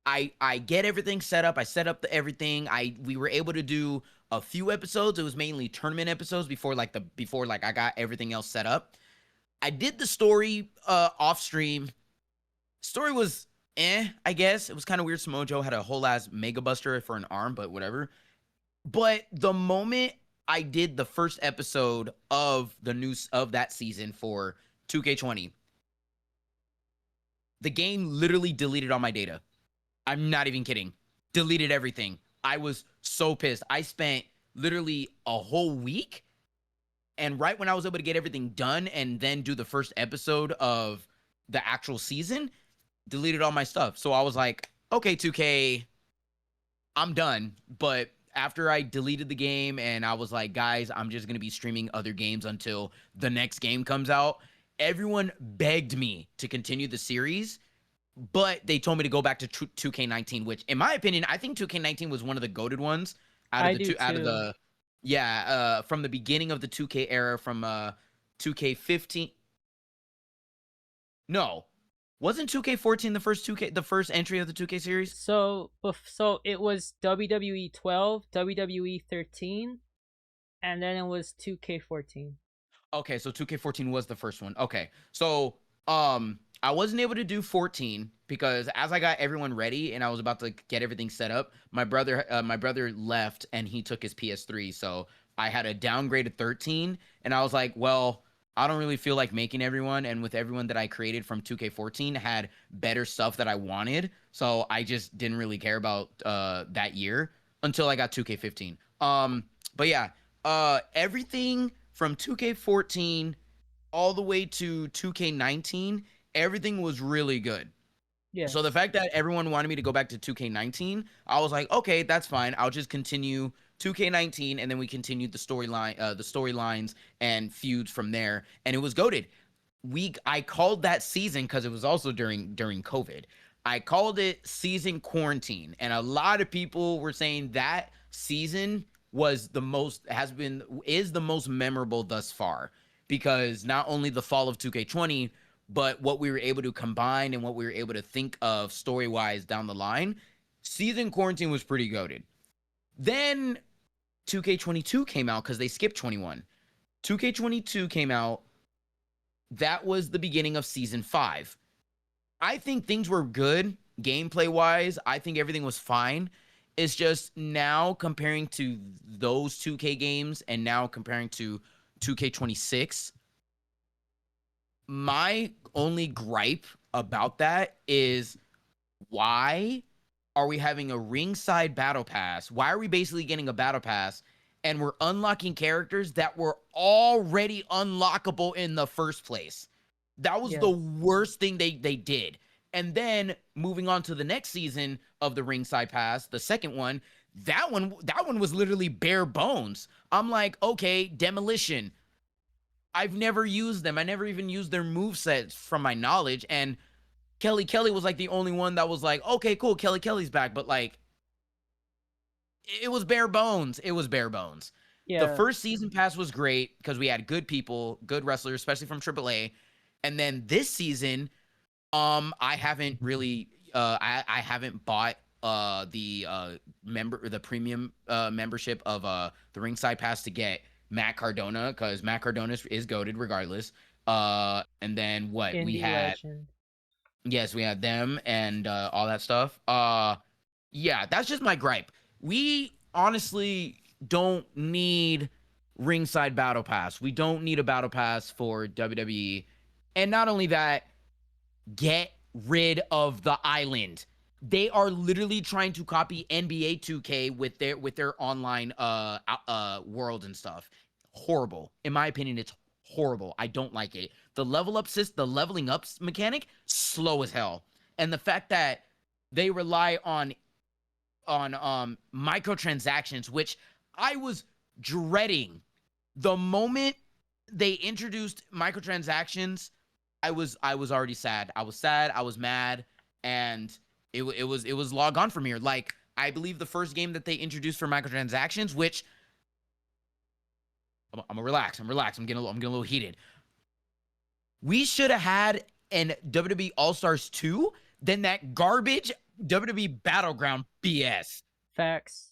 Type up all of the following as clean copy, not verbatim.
I get everything set up. I set up everything. We were able to do a few episodes. It was mainly tournament episodes before like I got everything else set up. I did the story off stream. Story was I guess. It was kind of weird. Samojo had a whole ass Mega Buster for an arm, but whatever. But the moment I did the first episode of the news of that season for 2K20, the game literally deleted all my data. I'm not even kidding. Deleted everything. I was so pissed. I spent literally a whole week, and right when I was able to get everything done and then do the first episode of the actual season, deleted all my stuff. So I was like, okay, 2K, I'm done. But after I deleted the game and I was like, guys, I'm just going to be streaming other games until the next game comes out, everyone begged me to continue the series, but they told me to go back to 2K19, which in my opinion, I think 2K19 was one of the goated ones out of I the do two, out of too. the, from the beginning of the 2K era, from 2K15. No, wasn't 2K14 the first entry of the 2K series? So it was WWE 12, WWE 13, and then it was 2K14. Okay, so 2K14 was the first one. Okay. So, I wasn't able to do 14 because as I got everyone ready and I was about to get everything set up, my brother left and he took his PS3. So, I had a downgraded 13 and I was like, well, I don't really feel like making everyone, and with everyone that I created from 2K14 had better stuff that I wanted. So, I just didn't really care about that year until I got 2K15. But yeah, everything from 2K14 all the way to 2K19, everything was really good. So the Yes. fact that everyone wanted me to go back to 2K19, I was like, okay, that's fine. I'll just continue 2K19, and then we continued the storylines and feuds from there, and it was goated. I called that season because it was also during COVID. I called it season quarantine, and a lot of people were saying that season was the most has been is the most memorable thus far, because not only the fall of 2K20, but what we were able to combine and what we were able to think of story wise down the line. Season quarantine was pretty goated. Then 2K22 came out because they skipped 21. 2K22 came out. That was the beginning of season 5. I think things were good gameplay wise. I think everything was fine. It's just now comparing to those 2K games and now comparing to 2K26, my only gripe about that is, why are we having a ringside battle pass? Why are we basically getting a battle pass and we're unlocking characters that were already unlockable in the first place? That was the Yes. worst thing they did. And then moving on to the next season of the ringside pass, the second one, that one was literally bare bones. I'm like, okay, demolition. I've never used them. I never even used their move sets from my knowledge. And Kelly was like the only one that was like, okay, cool, Kelly's back. But like, it was bare bones. It was bare bones. The Yeah. first season pass was great because we had good people, good wrestlers, especially from AAA. And then this season, I haven't really, I haven't bought the premium membership of the ringside pass to get Matt Cardona, because Matt Cardona is goated regardless. And then what we Indie had, legend. yes, we had them and all that stuff. Yeah, that's just my gripe. We honestly don't need ringside battle pass. We don't need a battle pass for WWE. And not only that, get rid of the island. They are literally trying to copy NBA 2K with their online world and stuff. Horrible. In my opinion, it's horrible. I don't like it. The leveling up mechanic, slow as hell. And the fact that they rely on microtransactions, which I was dreading the moment they introduced microtransactions. I was already sad. I was sad. I was mad, and it was log on from here. Like, I believe the first game that they introduced for microtransactions, which I'm gonna relax. I'm getting a little heated. We should have had an WWE All Stars 2 than that garbage WWE Battleground BS. Facts.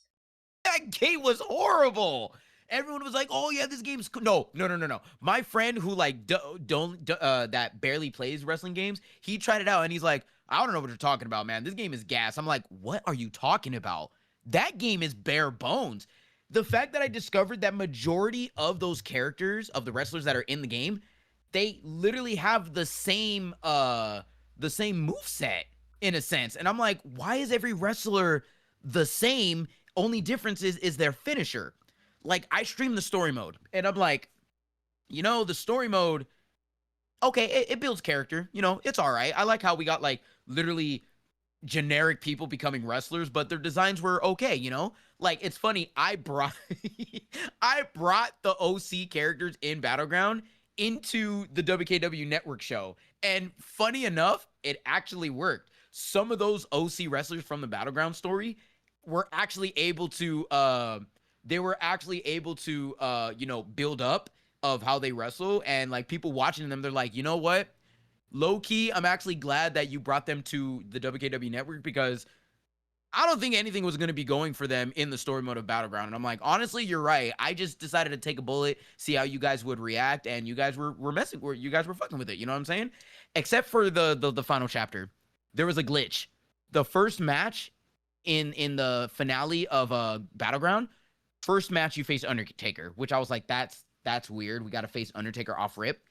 That game was horrible. Everyone was like, "Oh yeah, this game's cool." No, no, no, no, no. My friend who like don't that barely plays wrestling games, he tried it out and he's like, "I don't know what you're talking about, man. This game is gas." I'm like, "What are you talking about? That game is bare bones." The fact that I discovered that majority of those characters of the wrestlers that are in the game, they literally have the same move set in a sense. And I'm like, "Why is every wrestler the same? Only difference is their finisher." Like I stream the story mode and I'm like, the story mode, okay, it builds character. It's all right. I like how we got like literally generic people becoming wrestlers, but their designs were okay. Like it's funny, I brought I brought the OC characters in Battleground into the WKW network show. And funny enough, it actually worked. Some of those OC wrestlers from the Battleground story were actually able to build up of how they wrestle, and like people watching them, they're like, "You know what? Low key, I'm actually glad that you brought them to the WKW network because I don't think anything was going to be going for them in the story mode of Battleground." And I'm like, honestly, you're right. I just decided to take a bullet, see how you guys would react, and you guys were messing, you guys were fucking with it. You know what I'm saying? Except for the final chapter, there was a glitch. The first match in the finale of Battleground, first match you face Undertaker, which I was like, that's weird. We got to face Undertaker off rip.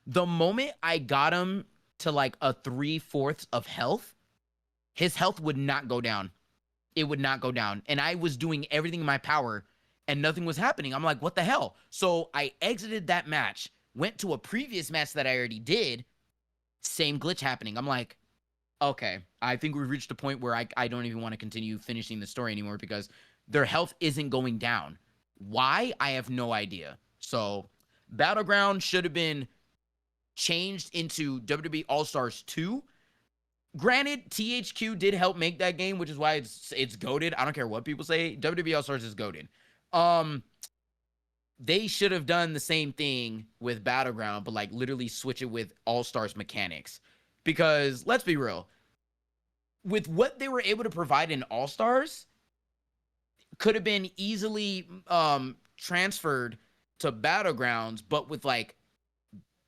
The moment I got him to like a 3/4 of health, his health would not go down. It would not go down. And I was doing everything in my power and nothing was happening. I'm like, what the hell? So I exited that match, went to a previous match that I already did, same glitch happening. I'm like, okay, I think we've reached a point where I don't even want to continue finishing the story anymore because their health isn't going down. Why? I have no idea. So Battleground should have been changed into WWE All Stars 2. Granted, THQ did help make that game, which is why it's goated. I don't care what people say. WWE All Stars is goated. Um, they should have done the same thing with Battleground, but like literally switch it with All Stars mechanics. Because let's be real, with what they were able to provide in All Stars, could have been easily transferred to Battlegrounds, but with like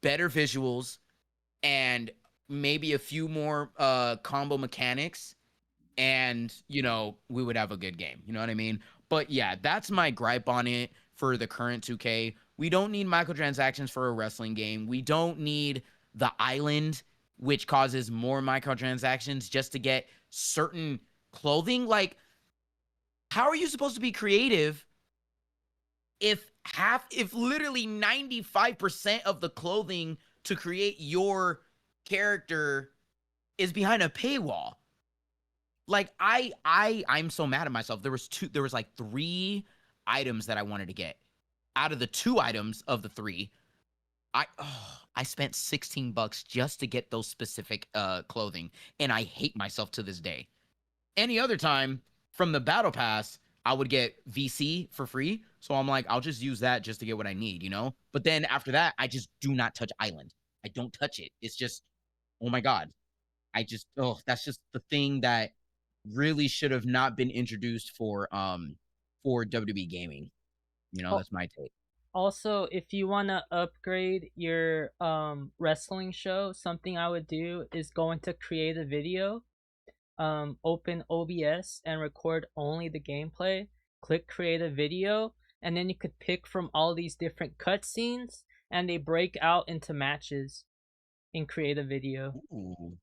better visuals and maybe a few more combo mechanics, and we would have a good game. You know what I mean? But yeah, that's my gripe on it for the current 2K. We don't need microtransactions for a wrestling game. We don't need the island, which causes more microtransactions just to get certain clothing. Like, how are you supposed to be creative if literally 95% of the clothing to create your character is behind a paywall? Like I'm so mad at myself. There was like 3 items that I wanted to get. Out of the 2 items of the 3, I spent $16 just to get those specific clothing, and I hate myself to this day. Any other time from the battle pass, I would get VC for free. So I'm like, I'll just use that just to get what I need. But then after that, I just do not touch Island. I don't touch it. It's just, oh my God. That's just the thing that really should have not been introduced for WWE gaming. Al- That's my take. Also, if you want to upgrade your wrestling show, something I would do is go into create a video, open OBS and record only the gameplay, click create a video, and then you could pick from all these different cutscenes and they break out into matches in create a video. Ooh.